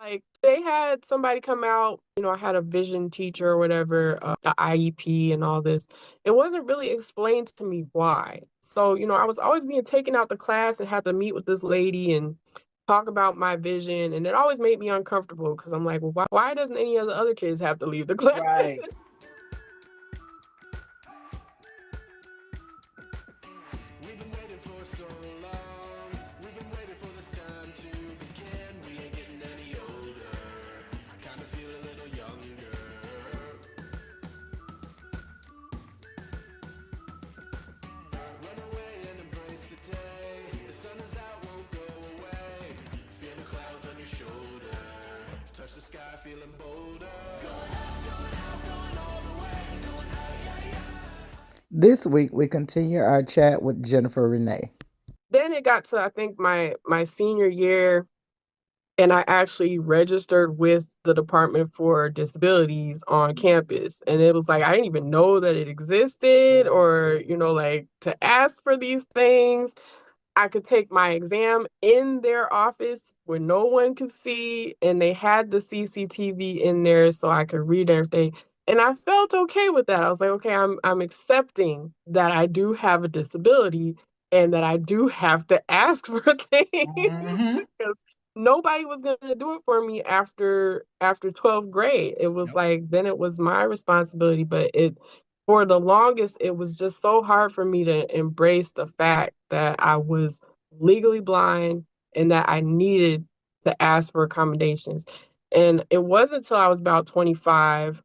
Like they had somebody come out, I had a vision teacher or whatever, the IEP and all this. It wasn't really explained to me why. So, I was always being taken out the class and had to meet with this lady and talk about my vision. And it always made me uncomfortable because I'm like, well, why doesn't any of the other kids have to leave the class? Right. We've been waiting for so long. We've been waiting for this time to begin. We ain't getting any older. I kinda feel a little younger. Run away and embrace the day. The sun is out, won't go away. Feel the clouds on your shoulder. Touch the sky, feeling bolder. Going up, going out, going all the way. Going high, yeah, yeah. This week, we continue our chat with Jennifer Renee. Then it got to, I think, my senior year, and I actually registered with the Department for Disabilities on campus. And it was like, I didn't even know that it existed or, like to ask for these things. I could take my exam in their office where no one could see, and they had the CCTV in there so I could read everything. And I felt okay with that. I was like, okay, I'm accepting that I do have a disability and that I do have to ask for things Mm-hmm. because nobody was going to do it for me after 12th grade. It was Yep. like then it was my responsibility, but it for the longest, it was just so hard for me to embrace the fact that I was legally blind and that I needed to ask for accommodations. And it wasn't until I was about 25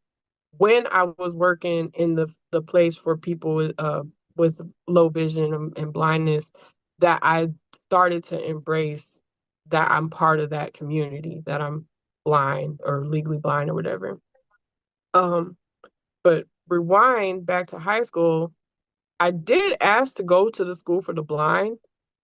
when I was working in the place for people with low vision and blindness that I started to embrace that I'm part of that community, that I'm blind or legally blind or whatever. Um, but rewind back to high school, I did ask to go to the school for the blind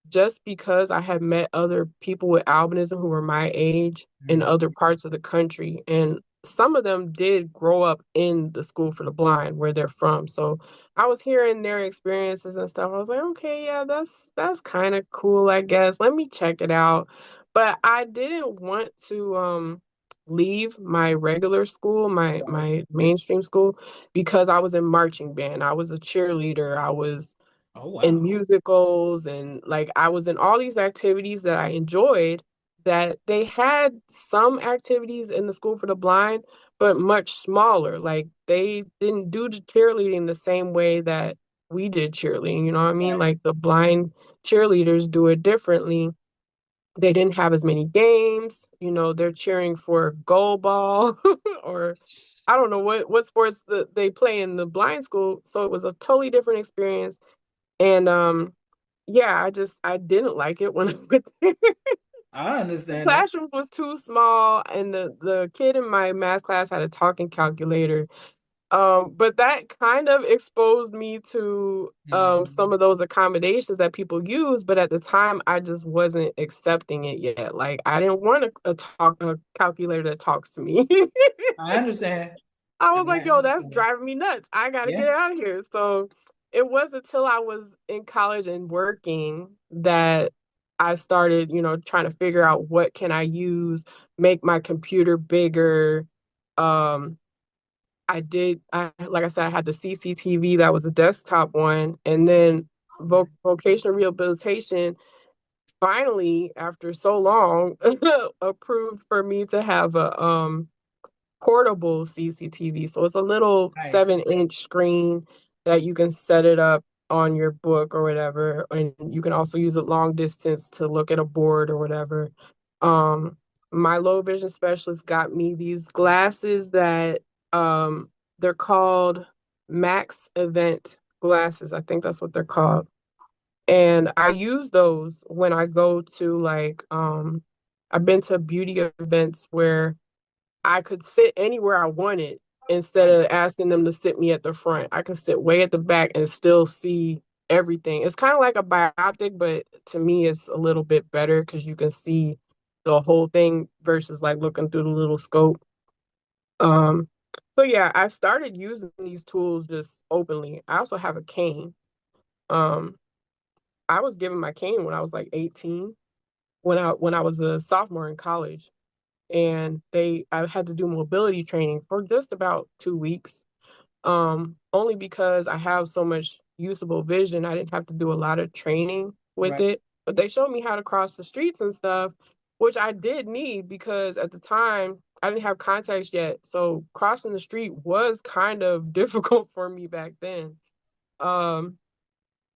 just because I had met other people with albinism who were my age in Mhm. other parts of the country. And some of them did grow up in the school for the blind where they're from. So I was hearing their experiences and stuff. I was like, okay, yeah, that's kind of cool, I guess. Let me check it out. But I didn't want to leave my regular school, Right. my mainstream school, because I was in marching band. I was a cheerleader. I was Oh, in wow. musicals and like I was in all these activities that I enjoyed that they had some activities in the school for the blind, but much smaller. Like they didn't do the cheerleading the same way that we did cheerleading, you know what I mean? Right. Like the blind cheerleaders do it differently. They didn't have as many games, they're cheering for goal ball or I don't know what sports that they play in the blind school. So it was a totally different experience. And yeah, I didn't like it when I went there. I The understand that. classrooms was too small and the kid in my math class had a talking calculator. But that kind of exposed me to some Mhm. of those accommodations that people use, but at the time I just wasn't accepting it yet. Like I didn't want a calculator that talks to me. I understand. I was And I like, yo, that's understand. driving me nuts. I gotta Yeah. get out of here. So it wasn't until I was in college and working that I started, trying to figure out what can I use, make my computer bigger. Um, like I said, I had the CCTV that was a desktop one, and then vocational rehabilitation finally, after so long, approved for me to have a portable CCTV. So it's a little Right. 7-inch screen that you can set it up on your book or whatever. And you can also use it long distance to look at a board or whatever. Um, my low vision specialist got me these glasses that they're called Max Event glasses. I think that's what they're called. And I use those when I go to I've been to beauty events where I could sit anywhere I wanted instead Right. of asking them to sit me at the front. I could sit way at the back and still see everything. It's kind of like a bioptic, but to me, it's a little bit better because you can see the whole thing versus like looking through the little scope. Um, so yeah, I started using these tools just openly. I also have a cane. Um, I was given my cane when I was like 18, when I was a sophomore in college. and I had to do mobility training for just about 2 weeks. Only because I have so much usable vision, I didn't have to do a lot of training with Right. it. But they showed me how to cross the streets and stuff, which I did need because at the time I didn't have contacts yet. So crossing the street was kind of difficult for me back then. Um,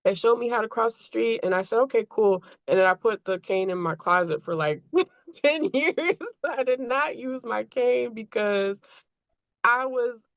they showed me how to cross the street, and I said, okay, cool. And then I put the cane in my closet for like 10 years. I did not use my cane because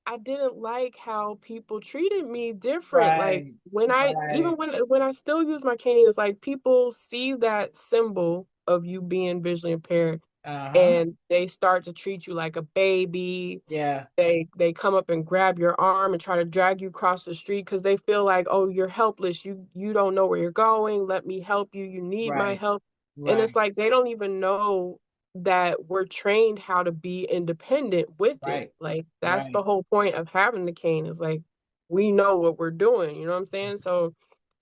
I didn't like how people treated me different. Like Right. when I even Right. when I still use my cane, it's like people see that symbol of you being visually impaired Uh-huh. and they start to treat you like a baby. Yeah. They come up and grab your arm and try to drag you across the street because they feel like, oh, you're helpless. You don't know where you're going. Let me help you. You need my Right. help. And it's Right. like they don't even know that we're trained how to be independent with it. Right. Like that's the Right. whole point of having the cane is like we know what we're doing. You know what I'm saying? So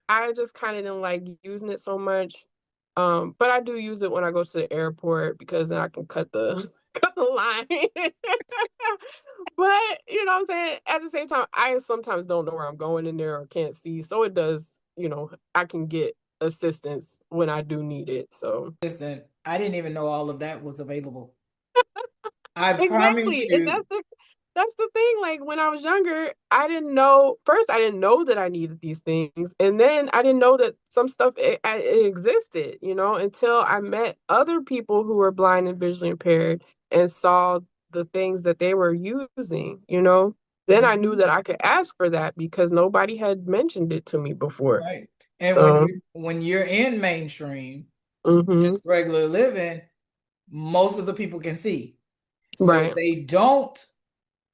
I just kind of didn't like using it so much. But I do use it when I go to the airport because then I can cut the cut the line. But you know what I'm saying? At the same time, I sometimes don't know where I'm going in there or can't see. So it does, I can get assistance when I do need it. So Listen, I didn't even know all of that was available. I promise exactly. And you. that's the thing. Like when I was younger, I didn't know first I didn't know that I needed these things. And then I didn't know that some stuff it existed, until I met other people who were blind and visually impaired and saw the things that they were using. Then I knew Mhm. that I could ask for that because nobody had mentioned it to me before. Right. And So, when you're in mainstream, mhm. just regular living, most of the people can see. So Right. they don't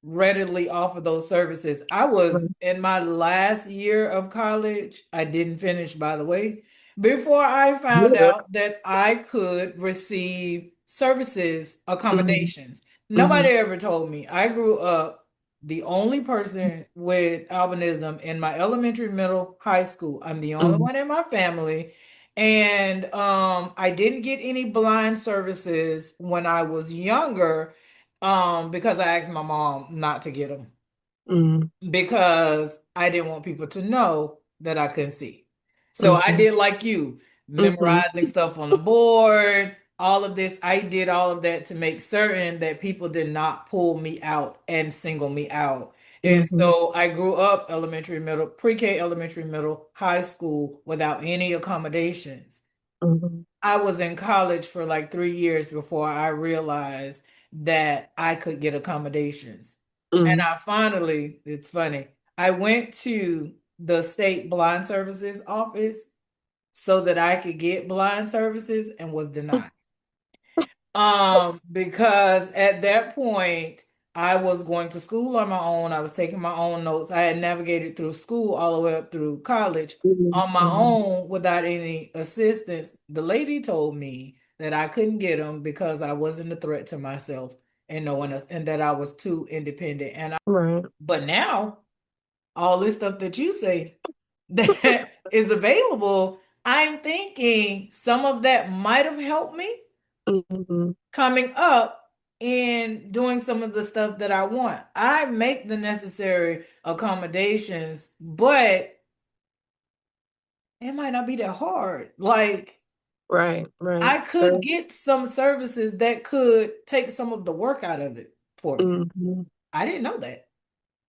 readily offer those services. I was Right. in my last year of college. I didn't finish, by the way, before I found Yeah. out that I could receive services, Mhm. accommodations. Nobody Mhm. ever told me. I grew up the only person with albinism in my elementary, middle, high school. I'm the only Mhm. one in my family. And I didn't get any blind services when I was younger because I asked my mom not to get them Mhm. because I didn't want people to know that I couldn't see. So I Mhm. did like you, Mhm. memorizing stuff on the board, all of this. I did all of that to make certain that people did not pull me out and single me out. And Mhm. so I grew up elementary, middle, pre-K, elementary, middle, high school without any accommodations. Mhm. I was in college for like 3 years before I realized that I could get accommodations. And Mhm. I finally, it's funny, I went to the state blind services office so that I could get blind services and was denied. Because at that point, I was going to school on my own. I was taking my own notes. I had navigated through school all the way up through college Mhm. on my Mhm. own without any assistance. The lady told me that I couldn't get them because I wasn't a threat to myself and no one else, and that I was too independent. Right. But now, all this stuff that you say that is available, I'm thinking some of that might have helped me Mhm. coming up and doing some of the stuff that I want. I make the necessary accommodations, but it might not be that hard. Like, Right. Right. I could That's get some services that could take some of the work out of it for me. mhm. I didn't know that.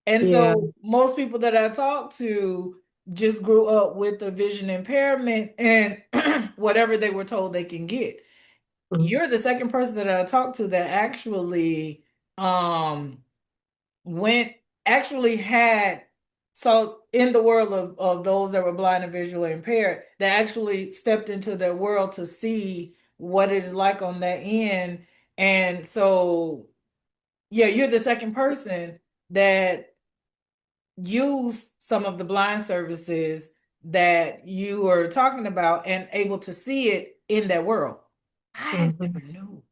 And Yeah. so most people that I talk to just grew up with a vision impairment and whatever they were told they can get. Mhm. You're the second person that I talked to that actually um went actually had so in the world of those that were blind and visually impaired that actually stepped into their world to see what it is like on that end. And so yeah, you're the second person that used some of the blind services that you were talking about and able to see it in that world. I Mhm. never knew.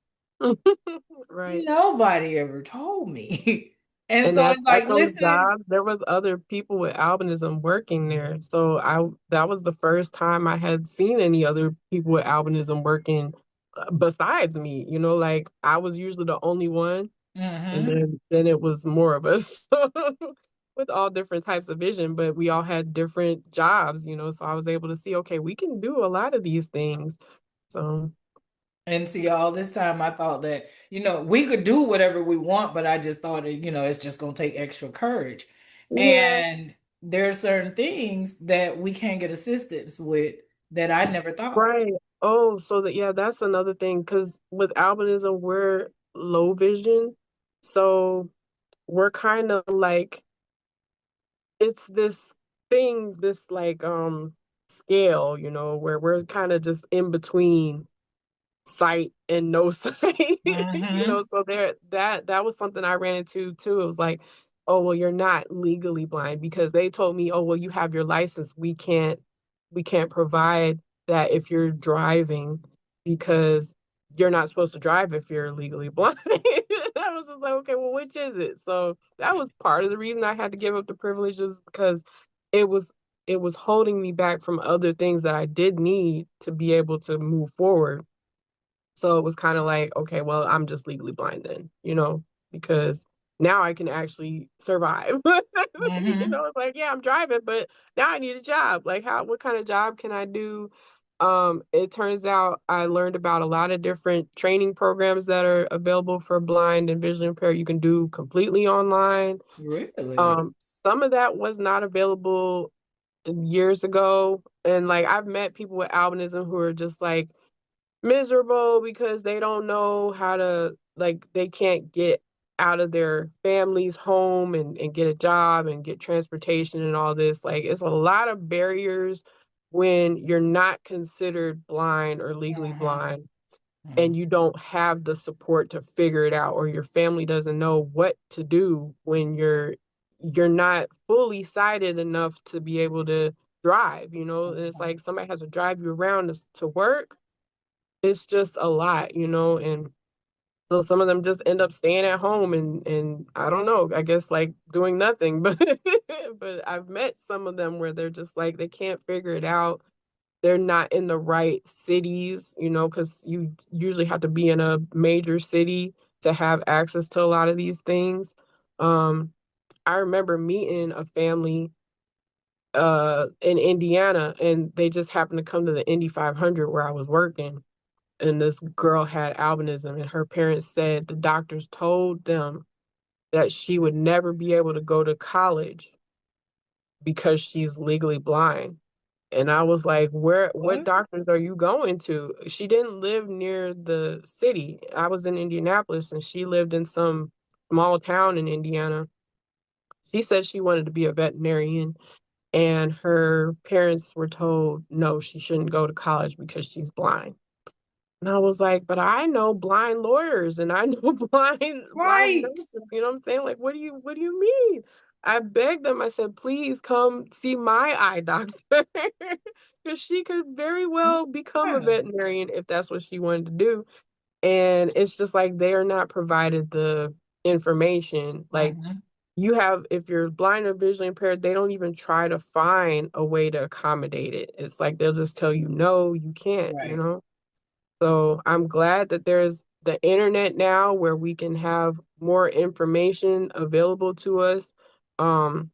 Right. Nobody ever told me. And And so at it's at like those listening. jobs, there was other people with albinism working there. So I that was the first time I had seen any other people with albinism working besides me, like I was usually the only one, and Mm-hmm. then it was more of us with all different types of vision, but we all had different jobs, so I was able to see, okay, we can do a lot of these things. So And see, all this time I thought that, we could do whatever we want, but I just thought that, it's just going to take extra courage. yeah, And there are certain things that we can't get assistance with that I never thought. right. Oh, so that yeah, that's another thing because with albinism, we're low vision, so we're kind of like it's this thing, this like scale, where we're kind of just in between sight and no sight. Mm-hmm. So that was something I ran into too. It was like, oh well, you're not legally blind because they told me, oh well, you have your license. We can't provide that if you're driving because you're not supposed to drive if you're legally blind. I was just like, okay, well, which is it? So that was part of the reason I had to give up the privileges because it was it was holding me back from other things that I did need to be able to move forward. So it was kind of like, okay, well, I'm just legally blind then, because now I can actually survive. Mm-hmm. It's like, yeah, I'm driving, but now I need a job. Like, what kind of job can I do? It turns out I learned about a lot of different training programs that are available for blind and visually impaired. You can do completely online. Really? Some of that was not available years ago. And like, I've met people with albinism who are just like, miserable because they don't know how to like they can't get out of their family's home and get a job and get transportation and all this. Like it's a lot of barriers when you're not considered blind or legally Mm-hmm. blind and you don't have the support to figure it out or your family doesn't know what to do when you're not fully sighted enough to be able to drive, and it's like somebody has to drive you around to work. It's just a lot, and so some of them just end up staying at home and I don't know, I guess like doing nothing, but but I've met some of them where they're just like they can't figure it out. They're not in the right cities, because you usually have to be in a major city to have access to a lot of these things. Um, I remember meeting a family in Indiana and they just happened to come to the Indy 500 where I was working, and this girl had albinism and her parents said the doctors told them that she would never be able to go to college because she's legally blind. And I was like, what What? doctors are you going to? She didn't live near the city. I was in Indianapolis and she lived in some small town in Indiana. She said she wanted to be a veterinarian and her parents were told no, she shouldn't go to college because she's blind. And I was like, but I know blind lawyers and I know blind Right. nurses. You know what I'm saying? Like, what do you mean? I begged them, I said, please come see my eye doctor. Because she could very well become a Yeah. veterinarian if that's what she wanted to do. And it's just like they are not provided the information. Like Mm-hmm. if you're blind or visually impaired, they don't even try to find a way to accommodate it. It's like they'll just tell you, no, you can't. Right. So I'm glad that there's the internet now where we can have more information available to us. Um,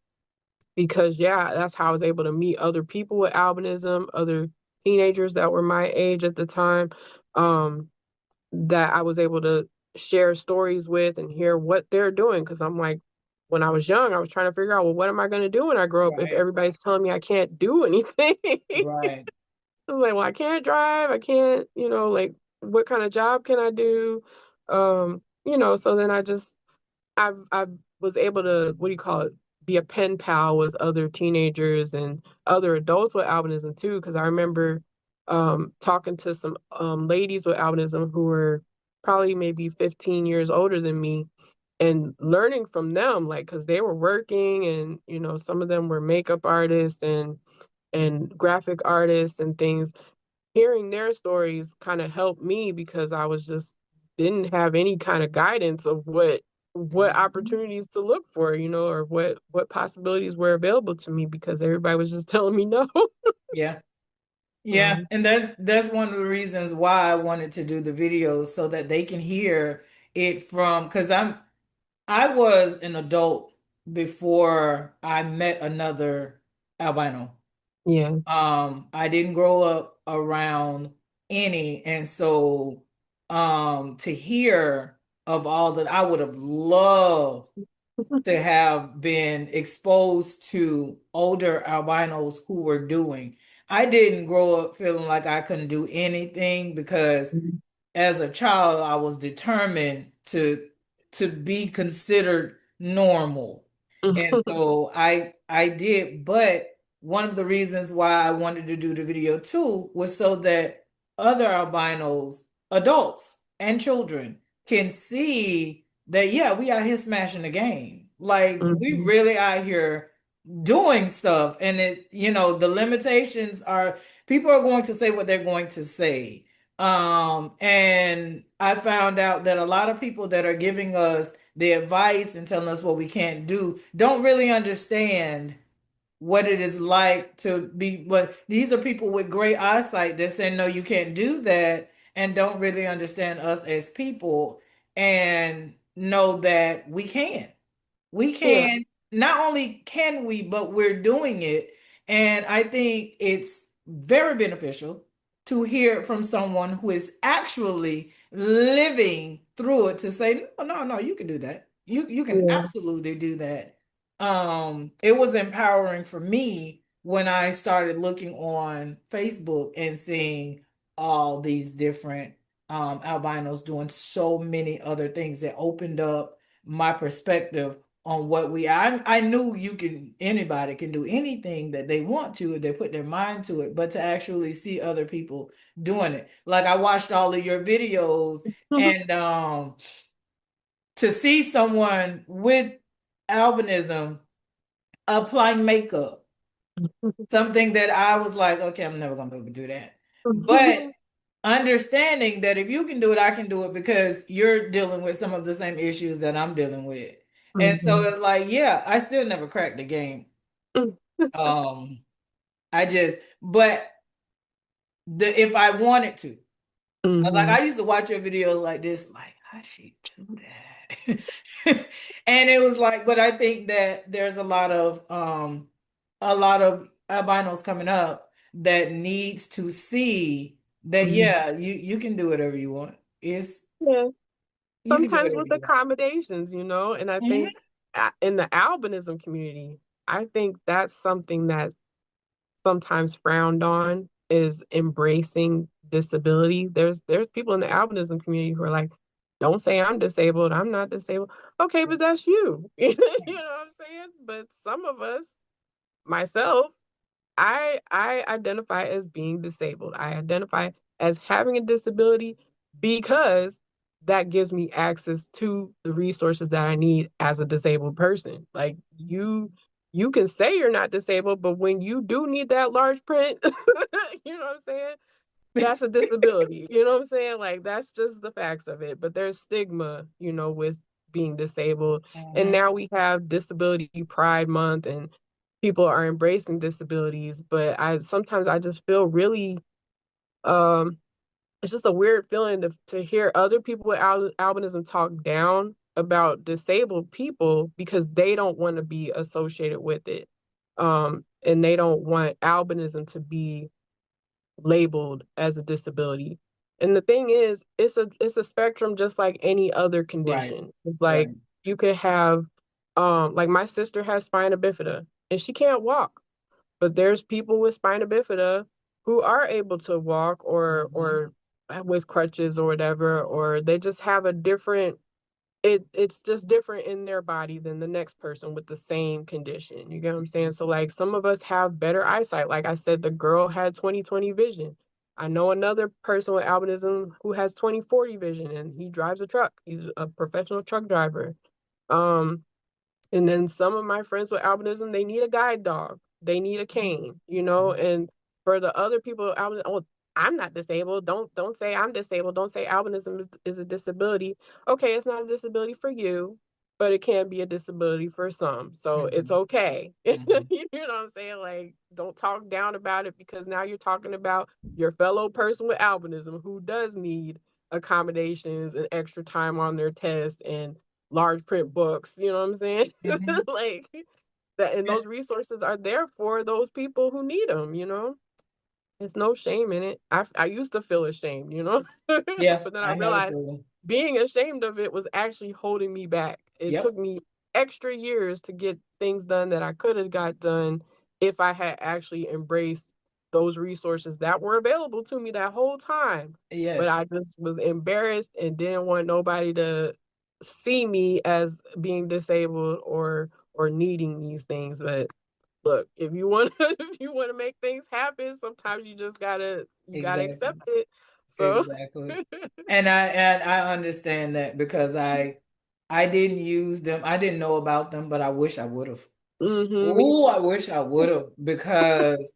because yeah, that's how I was able to meet other people with albinism, other teenagers that were my age at the time, that I was able to share stories with and hear what they're doing. Because I'm like, when I was young, I was trying to figure out, well, what am I going to do when I grow up if Right. everybody's telling me I can't do anything? Right. I'm like, well, I can't drive. I can't, like, what kind of job can I do? So then I was able to, what do you call it, be a pen pal with other teenagers and other adults with albinism too. Because I remember talking to some ladies with albinism who were probably maybe 15 years older than me and learning from them, like, because they were working and, some of them were makeup artists and graphic artists and things. Hearing their stories kind of helped me because I was just didn't have any kind of guidance of what Mhm. opportunities to look for, or what possibilities were available to me because everybody was just telling me no. Yeah. Yeah, and that's one of the reasons why I wanted to do the videos so that they can hear it from because I was an adult before I met another albino. Yeah. I didn't grow up around any, and so to hear of all that I would have loved to have been exposed to older albinos who were doing. I didn't grow up feeling like I couldn't do anything because as a child I was determined to be considered normal. And so I did, but one of the reasons why I wanted to do the video too was so that other albinos, adults and children can see that yeah, we out here smashing the game. Like we Mhm. really out here doing stuff. And the limitations are people are going to say what they're going to say. And I found out that a lot of people that are giving us the advice and telling us what we can't do don't really understand what it is like to be, but these are people with great eyesight that say no, you can't do that, and don't really understand us as people and know that we Yeah. can, not only can we, but we're doing it. And I think it's very beneficial to hear from someone who is actually living through it to say, no, no, no, you can do that. You can Yeah. absolutely do that. It was empowering for me when I started looking on Facebook and seeing all these different albinos doing so many other things that opened up my perspective on what I knew you can anybody can do anything that they want to if they put their mind to it, but to actually see other people doing it. Like I watched all of your videos and to see someone with albinism applying makeup, something that I was like, okay, I'm never gonna be able to do that. But understanding that if you can do it, I can do it because you're dealing with some of the same issues that I'm dealing with. And so Mhm. it's like, yeah, I still never cracked the game. Um, but if I wanted to, like Mhm. I used to watch your videos like this, like, how she do that? And it was like, but I think that there's a lot of albinos coming up that needs to see that Mhm. yeah, you can do whatever you want. It's Yeah. you can do Sometimes whatever with you want. accommodations, and I Mhm. think in the albinism community, I think that's something that sometimes frowned on is embracing disability. There's people in the albinism community who are like, don't say I'm disabled, I'm not disabled. Okay, but that's you. You know what I'm saying? But some of us, myself, I identify as being disabled. I identify as having a disability because that gives me access to the resources that I need as a disabled person. Like you can say you're not disabled, but when you do need that large print, you know what I'm saying? That's a disability. You know what I'm saying? Like that's just the facts of it. But there's stigma, with being disabled. And Mhm. now we have Disability Pride Month and people are embracing disabilities, but I just feel really um it's just a weird feeling to hear other people with albinism talk down about disabled people because they don't want to be associated with it. And they don't want albinism to be labeled as a disability. And the thing is, it's a spectrum just like any other Right, condition. It's like right. you could have like my sister has spina bifida and she can't walk, but there's people with spina bifida who are able to walk Mhm. or with crutches or whatever, or they just have a different it's just different in their body than the next person with the same condition. You get what I'm saying? So like some of us have better eyesight. Like I said, the girl had 20/20 vision. I know another person with albinism who has 20/40 vision and he drives a truck. He's a professional truck driver. Um, and then some of my friends with albinism, they need a guide dog. They need a cane, and for the other people with albinism, oh, I'm not disabled. Don't say I'm disabled. Don't say albinism is a disability. Okay, it's not a disability for you. but it can be a disability for some. So it's Mhm. okay. Mhm. You know what I'm saying? Like, don't talk down about it, because now you're talking about your fellow person with albinism who does need accommodations and extra time on their test and large print books. You know what I'm saying? Mhm. Like that, and Yeah. those resources are there for those people who need them. There's no shame in it. I used to feel ashamed, Yeah, but then I I know the realized feeling. being ashamed of it was actually holding me back. It Yep. took me extra years to get things done that I could have got done if I had actually embraced those resources that were available to me that whole time. But Yes. I just was embarrassed and didn't want nobody to see me as being disabled or needing these things. But look, if you want if you want to make things happen, sometimes you gotta accept Exactly. it. So Exactly. And I understand that because I didn't use them. I didn't know about them, but I wish I would have. me Oh, I too. wish I would have because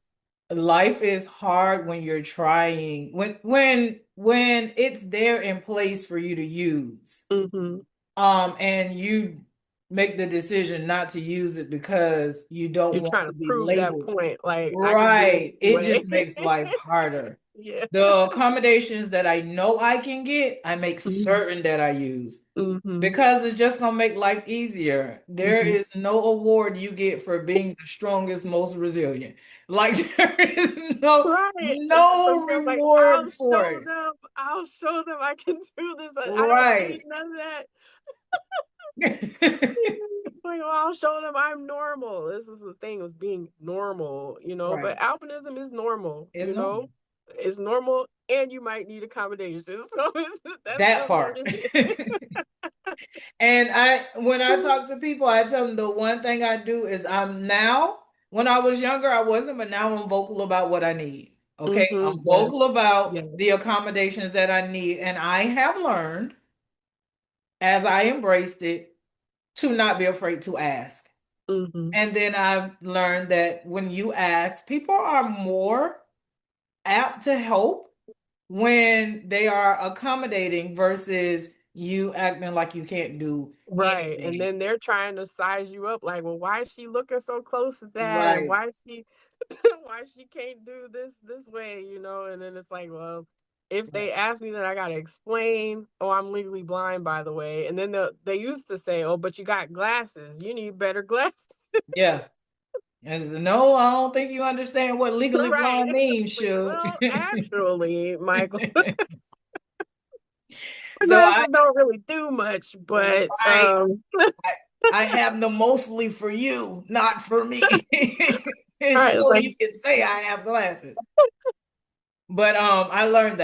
life is hard when you're trying when it's there in place for you to use. Mhm. And you make the decision not to use it because you don't You're want trying to to be prove that labeled. point, like, I can do it Right. It anyway. just makes life harder. Yeah. The accommodations that I know I can get, I make Mhm. certain that I use Mhm. because it's just gonna make life easier. There Mhm. is no award you get for being the strongest, most resilient. Like there is Right. no Sometimes like, reward for it. I'll show them I can do this. I don't need Right. none of that. Like, oh, I'll show them I'm normal. This is the thing, was being normal. But Right. albinism is normal, It's normal. it's normal, and you might need accommodations. So that's That just what part. it is. And when I talk to people, I tell them the one thing I do is I'm now, when I was younger, I wasn't, but now I'm vocal about what I need. Okay. I'm vocal Yes. about Yes. the accommodations that I need. And I have learned as I embraced it to not be afraid to ask. Hmm. And then I've learned that when you ask, people are more apt to help when they are accommodating versus you acting like you can't do Right. And anything. then they're trying to size you up, like, well, why is she looking so close at that? And Right. why is she why she can't do this way? And then it's like, well, if Right. they ask me, then I gotta explain, oh, I'm legally blind, by the way. And then they used to say, oh, but you got glasses. You need better glasses. Yeah. And I said, no, I don't think you understand what legally Right. blind means, Like, should. well, actually, Michael, the So I glasses don't really do much, but right. I, I have them mostly for you, not for me. right, it's So like, you can say I have glasses. But I learned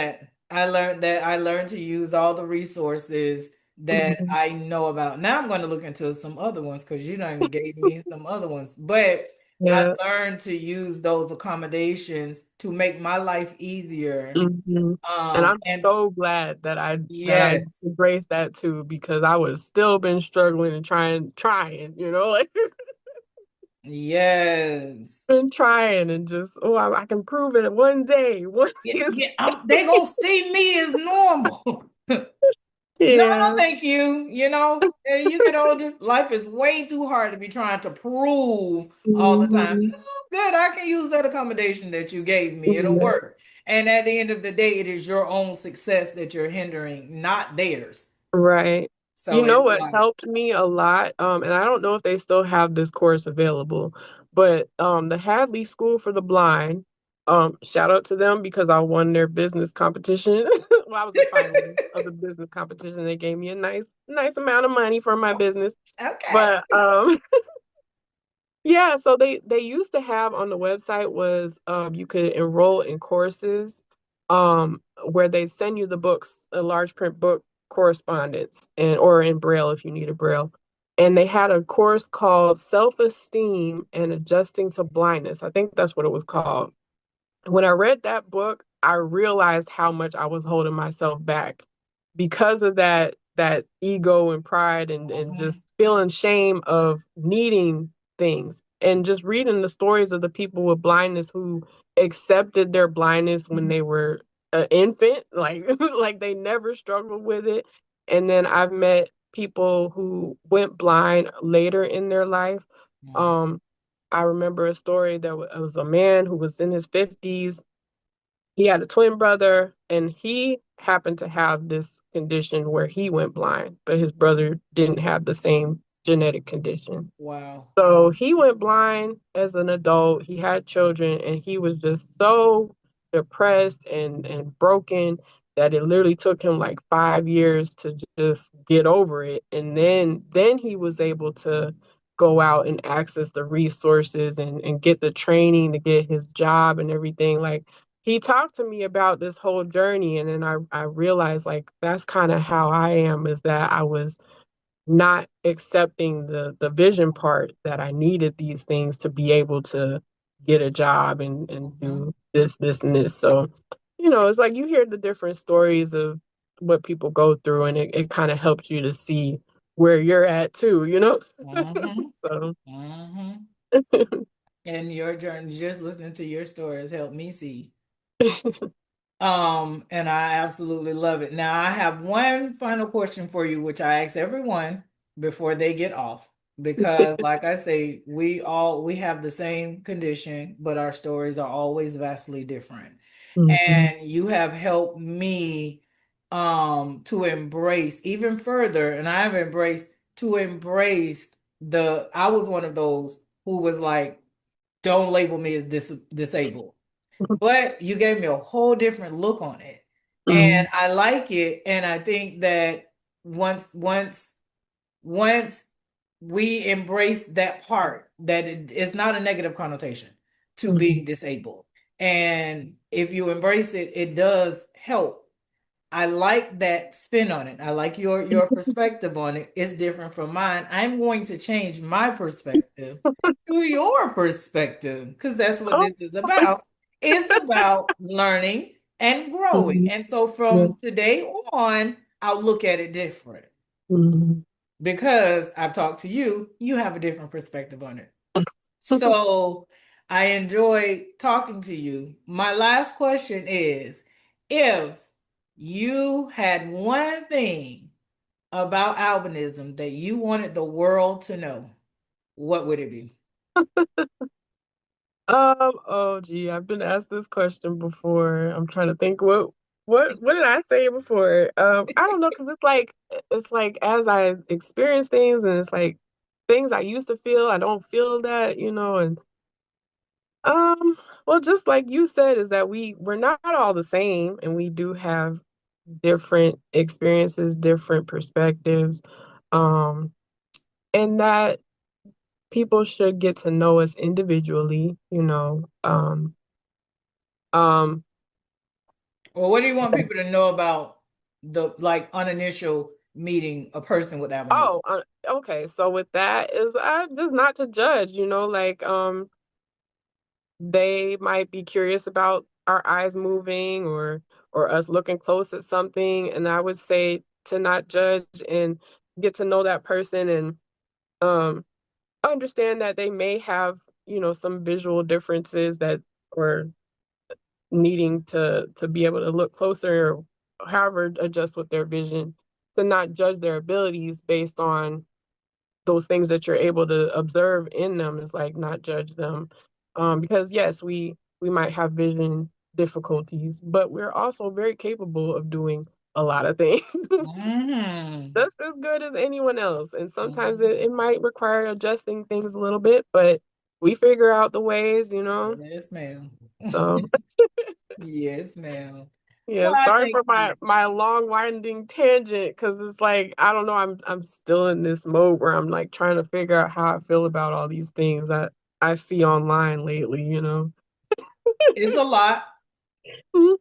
to use all the resources that mhm, I know about. Now I'm going to look into some other ones because you done gave me some other ones. But I yeah. learned to use those accommodations to make my life easier. Hmm. And I'm And so glad that I yes, embraced that too, because I would have still been struggling and trying, like yes. been trying and just, oh, I can prove it one day. One Yeah, day. yeah, they gonna see me as normal. No, no, Yeah. thank you. As you get older, life is way too hard to be trying to prove all the time. Hmm. No, good. I can use that accommodation that you gave me. It'll Yeah. work. And at the end of the day, it is your own success that you're hindering, not theirs. Right. You So know it's what like, helped me a lot, and I don't know if they still have this course available, but the Hadley School for the Blind, shout out to them because I won their business competition. Well, I was a finalist of the business competition. They gave me a nice amount of money for my business. okay. But yeah, so they used to have on the website was you could enroll in courses where they send you the books, a large print book correspondence and or in braille if you need a braille. And they had a course called Self-Esteem and Adjusting to Blindness. I think that's what it was called. When I read that book, I realized how much I was holding myself back because of that ego and pride and Mhm, just feeling shame of needing things. And just reading the stories of the people with blindness who accepted their blindness when mhm. they were an infant, like like they never struggled with it. And then I've met people who went blind later in their life. Mhm. Um, I remember a story that it was a man who was in his 50s. He had a twin brother, and he happened to have this condition where he went blind, but his brother didn't have the same genetic condition. Wow. So he went blind as an adult. He had children, and he was just so depressed and broken that it literally took him like 5 years to just get over it. And then he was able to go out and access the resources and get the training to get his job and everything. Like he talked to me about this whole journey, and then I realized like that's kind of how I am, is that I was not accepting the vision part, that I needed these things to be able to get a job and Mhm. do this, and this. So, it's like you hear the different stories of what people go through, and it kind of helps you to see where you're at too. Mhm. So, Mhm. And your journey, just listening to your story has helped me see. And I absolutely love it. Now, I have one final question for you, which I ask everyone before they get off, because, like I say, we have the same condition, but our stories are always vastly different. Mhm, And you have helped me to embrace even further, and I have embraced to embrace the. I was one of those who was like, "Don't label me as disabled." But you gave me a whole different look on it. And mhm, I like it. And I think that once we embrace that part, that it's not a negative connotation to mhm, being disabled. And if you embrace it, it does help. I like that spin on it. I like your perspective on it. It's different from mine. I'm going to change my perspective to your perspective because that's what oh, this is about. It's about learning and growing. mhm, And so yeah, from today on, I'll look at it different mhm. because I've talked to you, you have a different perspective on it. So I enjoy talking to you. My last question is, if you had one thing about albinism that you wanted the world to know, what would it be? Oh gee, I've been asked this question before. I'm trying to think what did I say before? I don't know, because it's like as I experience things, and it's like things I used to feel, I don't feel that, and um well, just like you said, is that we're not all the same, and we do have different experiences, different perspectives. Um and that people should get to know us individually. Um, Or what do you want people to know about the like uninitial meeting a person with albinism? oh, okay. So with that is just not to judge, like they might be curious about our eyes moving or us looking close at something, and I would say to not judge and get to know that person and um understand that they may have some visual differences that or needing to be able to look closer or however adjust with their vision, to not judge their abilities based on those things that you're able to observe in them, is like not judge them, because yes, we might have vision difficulties, but we're also very capable of doing a lot of things Mm-hmm. just as good as anyone else, and sometimes Mm-hmm. it might require adjusting things a little bit, but we figure out the ways. Yes, ma'am. So Yes, ma'am. yeah, Well, I sorry thank for you. my long winding tangent, because it's like I don't know, I'm still in this mode where I'm like trying to figure out how I feel about all these things that I see online lately. It's a lot.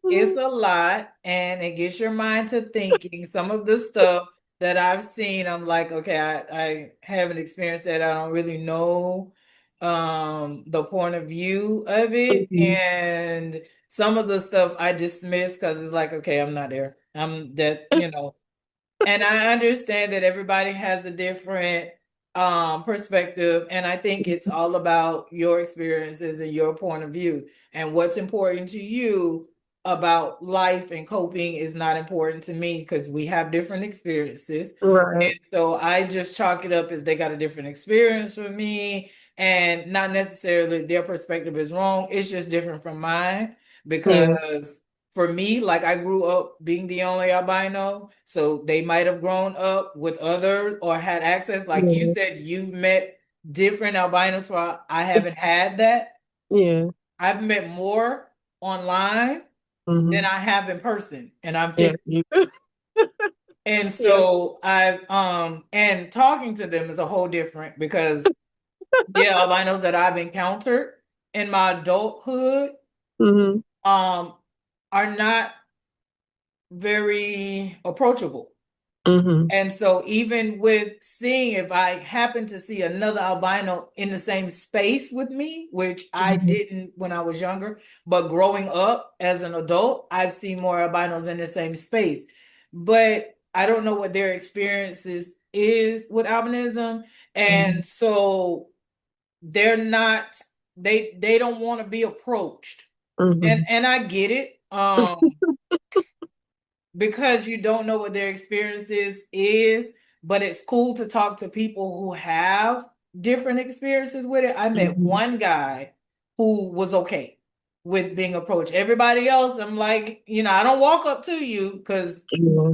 It's Mhm. a lot, and it gets your mind to thinking. Some of the stuff that I've seen, I'm like, okay, I haven't experienced that. I don't really know the point of view of it. Mhm. And some of the stuff I dismiss because it's like, okay, I'm not there. I'm that. And I understand that everybody has a different perspective, and I think it's all about your experiences and your point of view and what's important to you about life and coping is not important to me because we have different experiences. Right. And so I just chalk it up as they got a different experience from me, and not necessarily their perspective is wrong. It's just different from mine Yeah. because for me, like I grew up being the only albino, so they might have grown up with others or had access. Like you Yeah. said, you've met different albinos, so I haven't had that. Yeah. I've met more online than Hmm. I have in person, and I'm Yeah. 50. You, And yeah. so and talking to them is a whole different because yeah, albinos that I've encountered in my adulthood Hmm. um are not very approachable. Hmm. And so even with seeing if I happen to see another albino in the same space with me, which I Hmm. didn't when I was younger, but growing up as an adult, I've seen more albinos in the same space. But I don't know what their experiences is with albinism. Hmm. And so they're not they don't want to be approached. And Hmm. I get it. Because you don't know what their experiences is, but it's cool to talk to people who have different experiences with it. I met Hmm. one guy who was okay with being approached. Everybody else, I'm like, I don't walk up to you because Yeah.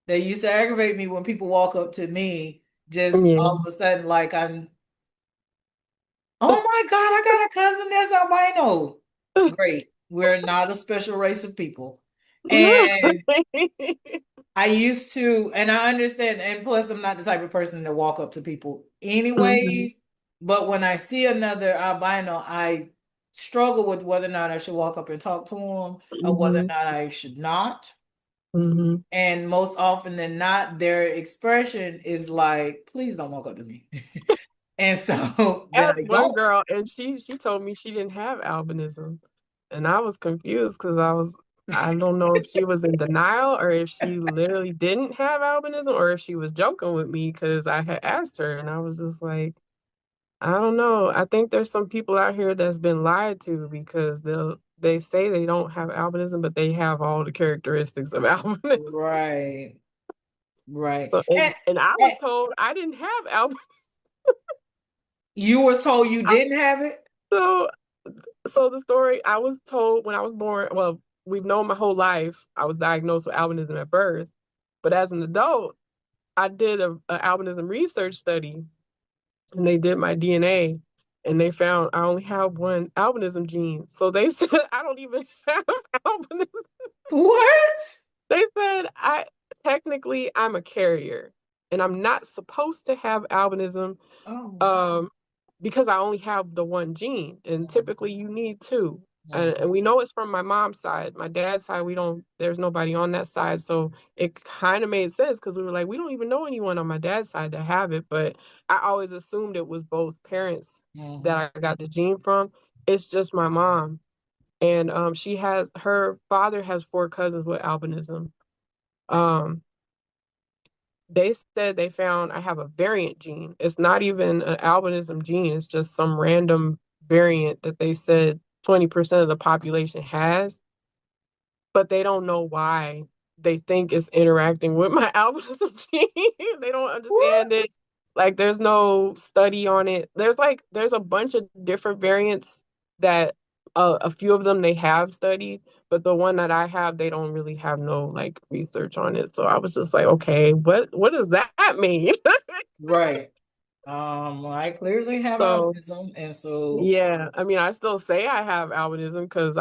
they used to aggravate me when people walk up to me just Yeah. all of a sudden like I'm, oh my God, I got a cousin that's albino. Great. We're not a special race of people. And I used to, and I understand, and plus, I'm not the type of person to walk up to people Hmm. anyways. But when I see another albino, I struggle with whether or not I should walk up and talk to them or whether or Hmm. not I should not. Hmm. And most often than not, their expression is like, please don't walk up to me. And so then That's I one don't. girl, and she told me she didn't have albinism, and I was confused because I don't know if she was in denial or if she literally didn't have albinism or if she was joking with me because I had asked her, and I was just like, I don't know. I think there's some people out here that's been lied to because they say they don't have albinism, but they have all the characteristics of albinism. Right, right. So, and I was And told I didn't have albinism. you were told you didn't have it? So So the story I was told when I was born, well, we've known my whole life I was diagnosed with albinism at birth, but as an adult, I did a albinism research study, and they did my DNA, and they found I only have one albinism gene. So they said I don't even have albinism. What? They said I'm a carrier, and I'm not supposed to have albinism Oh. um, because I only have the one gene, and typically you need two. Mhm. And we know it's from my mom's side. My dad's side, we don't, there's nobody on that side. So it kind of made sense because we were like, we don't even know anyone on my dad's side that have it. But I always assumed it was both parents Mhm. that I got the gene from. It's just my mom. And her father has four cousins with albinism. Um, they said they found I have a variant gene. It's not even an albinism gene, it's just some random variant that they said 20% of the population has, but they don't know why they think it's interacting with my albinism gene. They don't What? understand it. Like there's no study on it. There's a bunch of different variants that a few of them they have studied, but the one that I have, they don't really have no like research on it. So I was just like, okay, what does that mean? Right. I clearly have So autism, and so yeah, I mean, I still say I have albinism because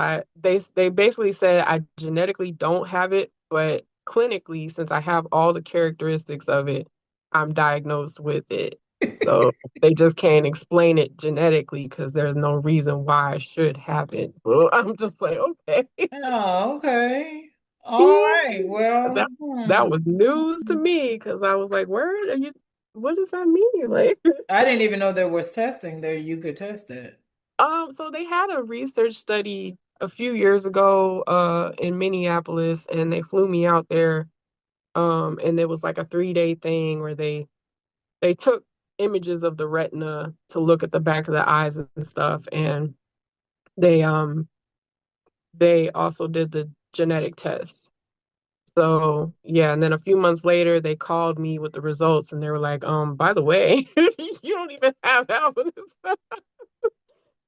they basically said I genetically don't have it, but clinically, since I have all the characteristics of it, I'm diagnosed with it. So they just can't explain it genetically because there's no reason why I should have it. Well, I'm just like, okay, oh, okay. All yeah, right. Well, that that was news to me because I was like, where are you? What does that mean? Like, I didn't even know there was testing there. You could test it. So they had a research study a few years ago, in Minneapolis, and they flew me out there. And it was like a 3-day thing where they took images of the retina to look at the back of the eyes and stuff, and they um they also did genetic test. So yeah, and then a few months later, they called me with the results, and they were like, by the way, you don't even have albinism.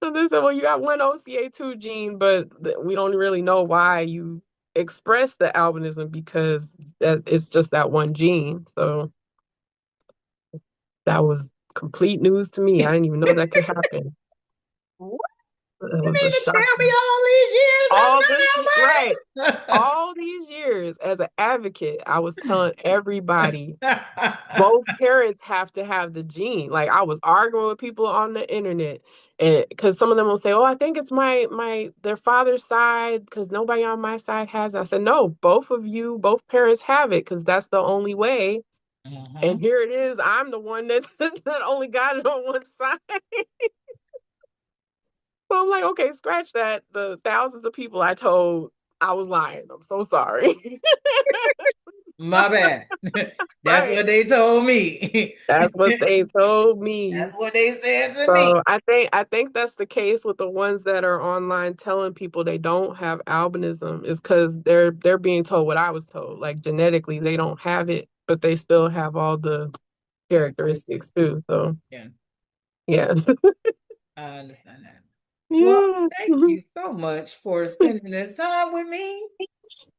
So they said, well, you got one OCA2 gene, but we don't really know why you express the albinism because it's just that one gene. So that was complete news to me. I didn't even know that could happen. What? It You was a mean to shock. tell me all these years All this, right. I'm not almighty? All these years as an advocate, I was telling everybody both parents have to have the gene. Like I was arguing with people on the internet, and because some of them will say, "Oh, I think it's their father's side because nobody on my side has it." I said, "No, both parents have it because that's the only way." And here it is. I'm the one that that only got it on one side. So I'm like, okay, scratch that. The thousands of people I told I was lying. I'm so sorry. My bad. That's Right. what they told me. That's what they told me. That's what they said to me. So I think that's the case with the ones that are online telling people they don't have albinism is because they're being told what I was told. Like genetically they don't have it, but they still have all the characteristics too. So Yeah, yeah. I understand that. Well, Yeah. thank you so much for spending this time with me.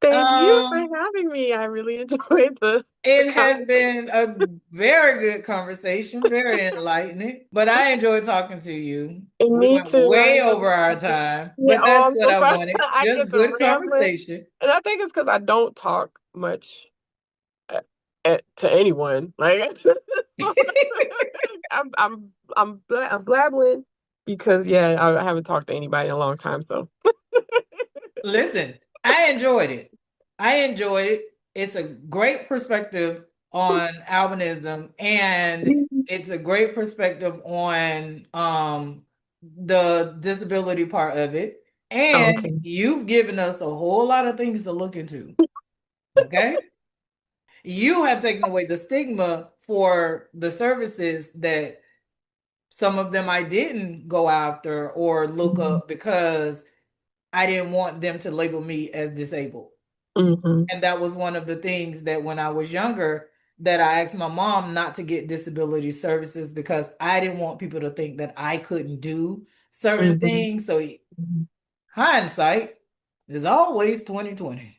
Thank you for Um, having me. I really enjoyed the it has conversation. been a very good conversation, very enlightening, but I enjoyed talking to you. And We me went too. I way enjoyed over our talking. time, Yeah, but oh, that's I'm what so I sorry. wanted. I Just get to good rambling. conversation. And I think it's because I don't talk much to anyone. Like I'm blabbling because yeah, I haven't talked to anybody in a long time. So Listen, I enjoyed it. I enjoyed it. It's a great perspective on albinism, and it's a great perspective on the disability part of it. And okay. you've given us a whole lot of things to look into. Okay? You have taken away the stigma for the services that some of them I didn't go after or look up because I didn't want them to label me as disabled. Mm-hmm. And that was one of the things that when I was younger, that I asked my mom not to get disability services because I didn't want people to think that I couldn't do certain Mm-hmm. things. So hindsight is always 2020.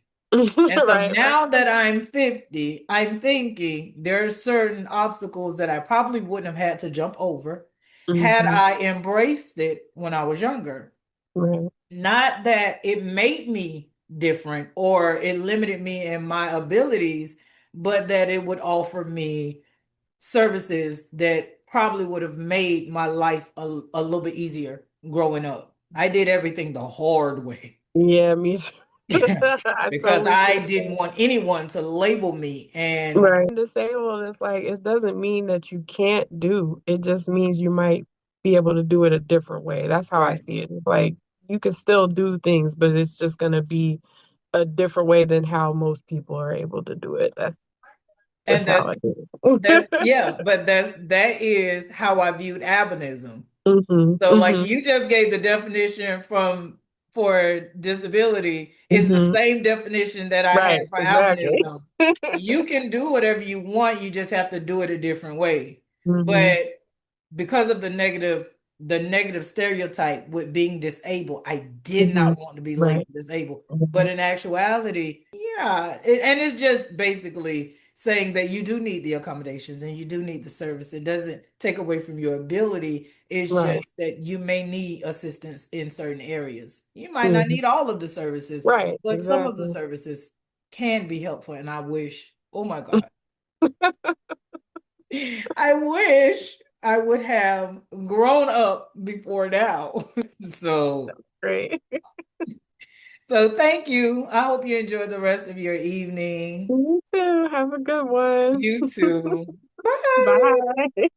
And so Right, right. now that I'm 50, I'm thinking there are certain obstacles that I probably wouldn't have had to jump over had Mm-hmm. I embraced it when I was younger. Right. Not that it made me different or it limited me in my abilities, but that it would offer me services that probably would have made my life a little bit easier growing up. I did everything the hard way. Yeah, me too. Yeah. I Because totally get I didn't want anyone to label me. And right. Disabled, it's like it doesn't mean that you can't do. It just means you might be able to do it a different way. That's how I right. see it. It's like you can still do things, but it's just gonna be a different way than how most people are able to do it. That's And just how it is. that's yeah, but that is how I viewed albinism. hmm So like hmm you just gave the definition from for disability. It's the hmm same definition that I had Right, for exactly. albinism. You can do whatever you want, you just have to do it a different way. hmm But because of the negative stereotype with being disabled, I did hmm not want to be Right. labeled disabled. But hmm in actuality, yeah, and it's just basically saying that you do need the accommodations and you do need the service. It doesn't take away from your ability. It's Right. just that you may need assistance in certain areas. You might not hmm need all of the services, Right, but some of the exactly. services can be helpful. And I wish, oh my God, I wish I would have grown up before now. so, Great. so thank you. I hope you enjoy the rest of your evening. You too. Have a good one. You too. Bye. Bye.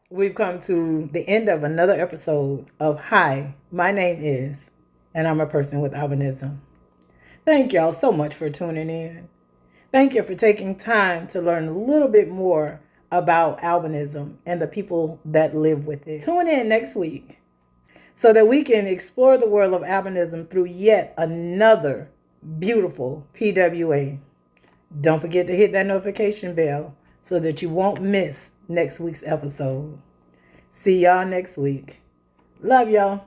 We've come to the end of another episode of Hi, my name is, and I'm a person with albinism. Thank y'all so much for tuning in. Thank you for taking time to learn a little bit more about albinism and the people that live with it. Tune in next week so that we can explore the world of albinism through yet another beautiful PWA. Don't forget to hit that notification bell so that you won't miss next week's episode. See y'all next week. Love y'all.